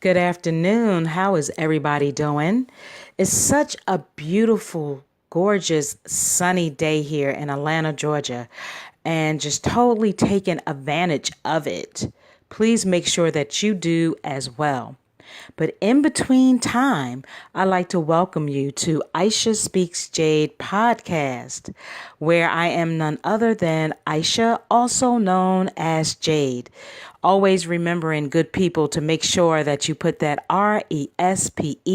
Good afternoon. How is everybody doing? It's such a beautiful, gorgeous, sunny day here in Atlanta, Georgia, and just totally taking advantage of it. Please make sure that you do as well. But in between time, I'd like to welcome you to Aisha Speaks Jade podcast, where I am none other than Aisha, also known as Jade. Always remembering good people to make sure that you put that RESPECT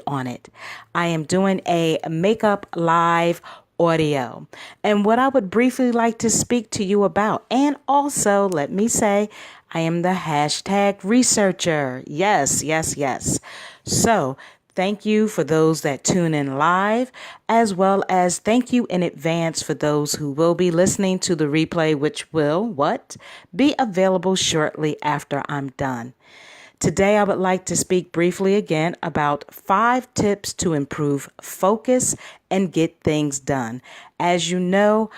on it. I am doing a makeup live audio. And what I would briefly like to speak to you about, and also let me say, I am the hashtag researcher. Yes, yes, yes. So thank you for those that tune in live, as well as thank you in advance for those who will be listening to the replay, which will, be available shortly after I'm done. Today, I would like to speak briefly again about 5 tips to improve focus and get things done. As you know,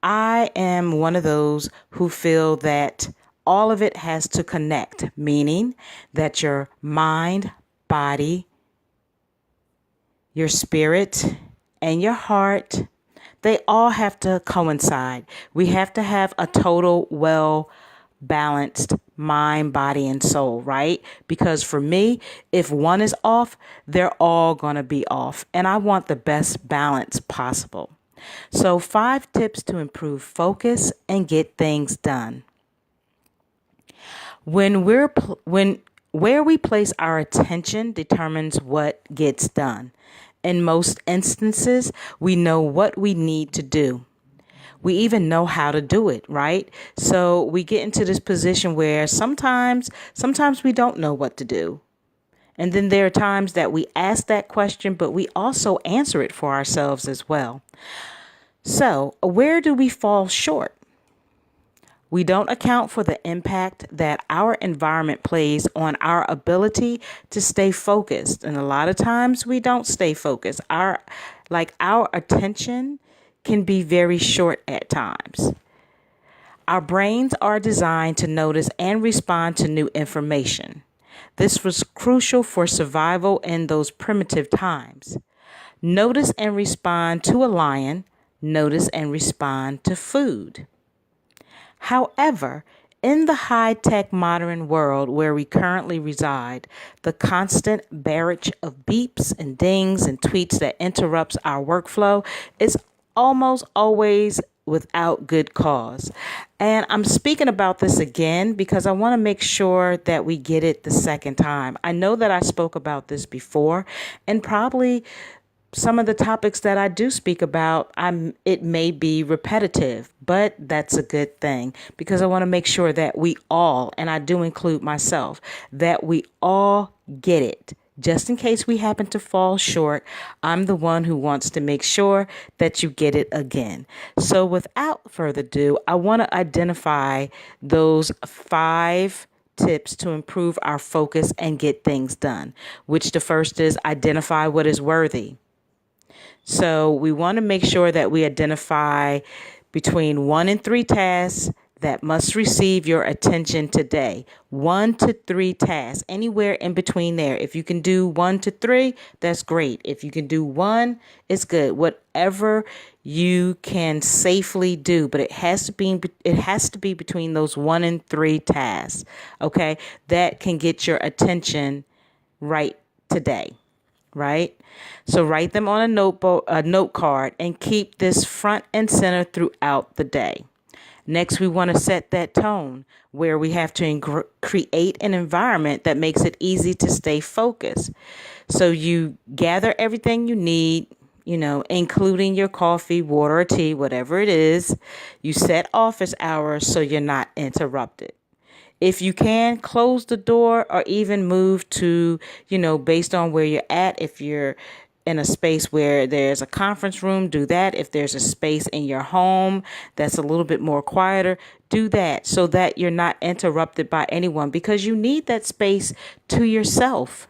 I am one of those who feel that all of it has to connect, meaning that your mind, body, your spirit, and your heart, they all have to coincide. We have to have a total, balanced mind, body, and soul, right? Because for me, if one is off, they're all going to be off. And I want the best balance possible. So 5 tips to improve focus and get things done. Where we place our attention determines what gets done. In most instances, we know what we need to do. We even know how to do it, right? So we get into this position where sometimes we don't know what to do. And then there are times that we ask that question, but we also answer it for ourselves as well. So where do we fall short? We don't account for the impact that our environment plays on our ability to stay focused. And a lot of times we don't stay focused. Our attention can be very short at times. Our brains are designed to notice and respond to new information. This was crucial for survival in those primitive times. Notice and respond to a lion. Notice and respond to food. However, in the high-tech modern world where we currently reside, the constant barrage of beeps and dings and tweets that interrupts our workflow is almost always without good cause. And I'm speaking about this again because I want to make sure that we get it the second time. I know that I spoke about this before, and probably some of the topics that I do speak about, it may be repetitive, but that's a good thing because I want to make sure that we all, and I do include myself, that we all get it. Just in case we happen to fall short, I'm the one who wants to make sure that you get it again. So without further ado, I want to identify those 5 tips to improve our focus and get things done, which the first is identify what is worthy. So we want to make sure that we identify between 1 and 3 tasks that must receive your attention today. 1 to 3 tasks, anywhere in between there. If you can do 1 to 3, that's great. If you can do 1, it's good. Whatever you can safely do, but it has to be between those 1 and 3 tasks. Okay, that can get your attention right today. Right? So write them on a note card and keep this front and center throughout the day. Next, we want to set that tone where we have to create an environment that makes it easy to stay focused. So you gather everything you need, including your coffee, water, or tea, whatever it is. You set office hours so you're not interrupted. If you can, close the door or even move to, based on where you're at. If you're in a space where there's a conference room, do that. If there's a space in your home that's a little bit more quieter, do that so that you're not interrupted by anyone because you need that space to yourself.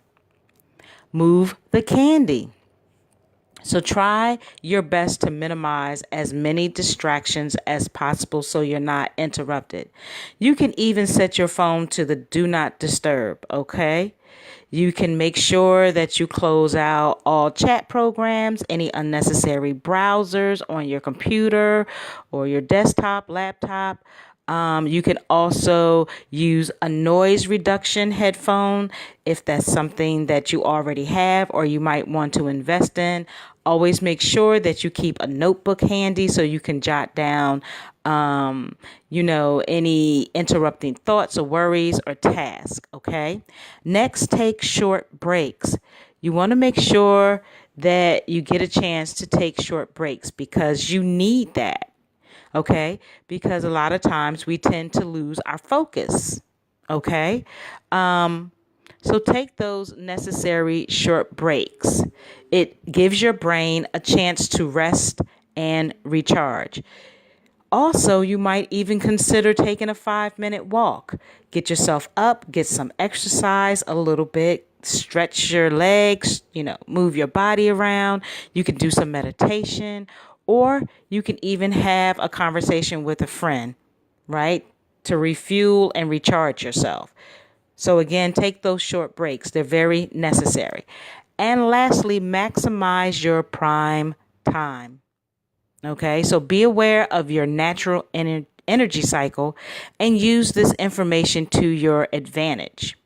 Move the candy. So try your best to minimize as many distractions as possible so you're not interrupted. You can even set your phone to the do not disturb, okay? You can make sure that you close out all chat programs, any unnecessary browsers on your computer or your desktop, laptop. You can also use a noise reduction headphone if that's something that you already have or you might want to invest in. Always make sure that you keep a notebook handy so you can jot down, any interrupting thoughts or worries or tasks. Okay. Next, take short breaks. You want to make sure that you get a chance to take short breaks because you need that. Okay, because a lot of times we tend to lose our focus. Okay, so take those necessary short breaks. It gives your brain a chance to rest and recharge. Also, you might even consider taking a 5-minute walk. Get yourself up, get some exercise a little bit, stretch your legs, move your body around. You can do some meditation, or you can even have a conversation with a friend, right? To refuel and recharge yourself. So, again, take those short breaks, they're very necessary. And lastly, maximize your prime time. Okay, so be aware of your natural energy cycle and use this information to your advantage.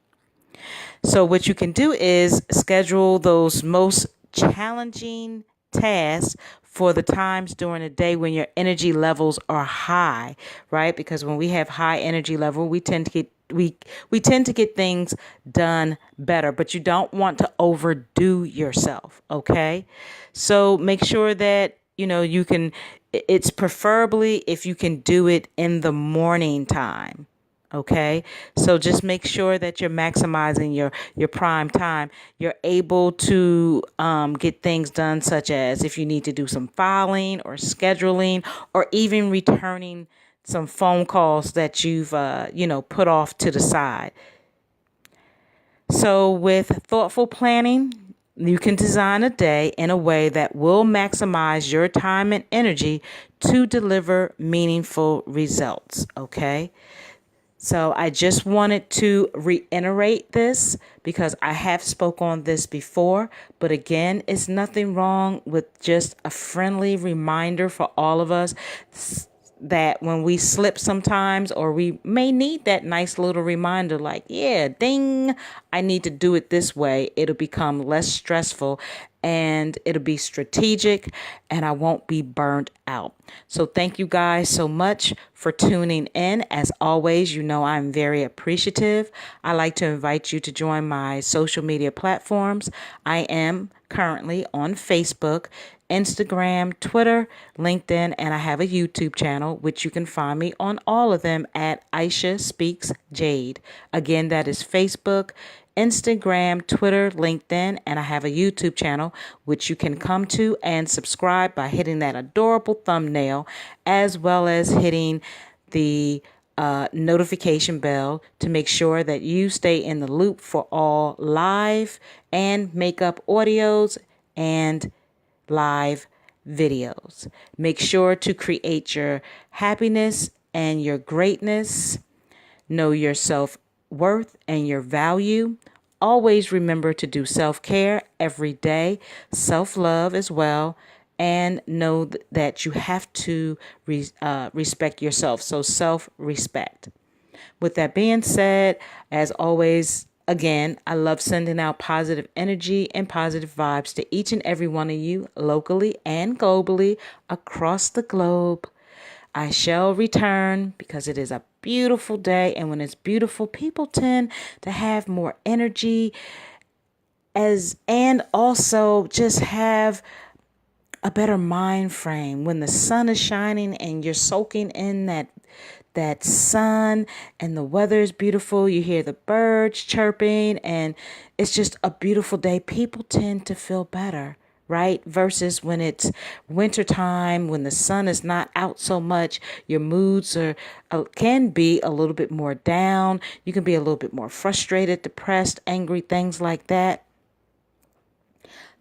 So, what you can do is schedule those most challenging tasks for the times during the day when your energy levels are high, right? Because when we have high energy level, we tend to get things done better, but you don't want to overdo yourself, okay? So make sure that you can, it's preferably if you can do it in the morning time. Okay, so just make sure that you're maximizing your prime time. You're able to get things done, such as if you need to do some filing or scheduling, or even returning some phone calls that you've put off to the side. So with thoughtful planning, you can design a day in a way that will maximize your time and energy to deliver meaningful results. Okay. So I just wanted to reiterate this because I have spoke on this before, but again, it's nothing wrong with just a friendly reminder for all of us that when we slip sometimes, or we may need that nice little reminder like, yeah, ding, I need to do it this way. It'll become less stressful and it'll be strategic and I won't be burnt out. So thank you guys so much for tuning in. As always, I'm very appreciative. I like to invite you to join my social media platforms. I am currently on Facebook, Instagram, Twitter, LinkedIn, and I have a YouTube channel, which you can find me on all of them at Aisha Speaks Jade. Again, that is Facebook, Instagram, Twitter, LinkedIn, and I have a YouTube channel, which you can come to and subscribe by hitting that adorable thumbnail, as well as hitting the notification bell to make sure that you stay in the loop for all live and makeup audios and live videos. Make sure to create your happiness and your greatness. Know your self-worth and your value. Always remember to do self-care every day, self-love as well, and know that you have to respect yourself. So self-respect. With that being said, as always, again, I love sending out positive energy and positive vibes to each and every one of you, locally and globally, across the globe. I shall return because it is a beautiful day. And when it's beautiful, people tend to have more energy and also just have a better mind frame. When the sun is shining and you're soaking in that sun and the weather is beautiful, you hear the birds chirping and it's just a beautiful day, people tend to feel better, right? Versus when it's wintertime, when the sun is not out so much, your moods can be a little bit more down. You can be a little bit more frustrated, depressed, angry, things like that.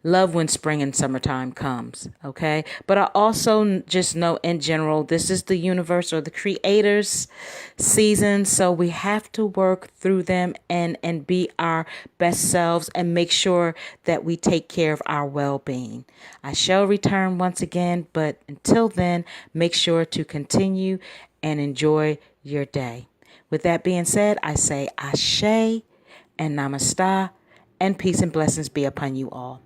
love when spring and summertime comes, okay? But I also just know in general, this is the universe or the creator's season, so we have to work through them and be our best selves and make sure that we take care of our well-being. I shall return once again, but until then, make sure to continue and enjoy your day. With that being said, I say ashe and namaste, and peace and blessings be upon you all.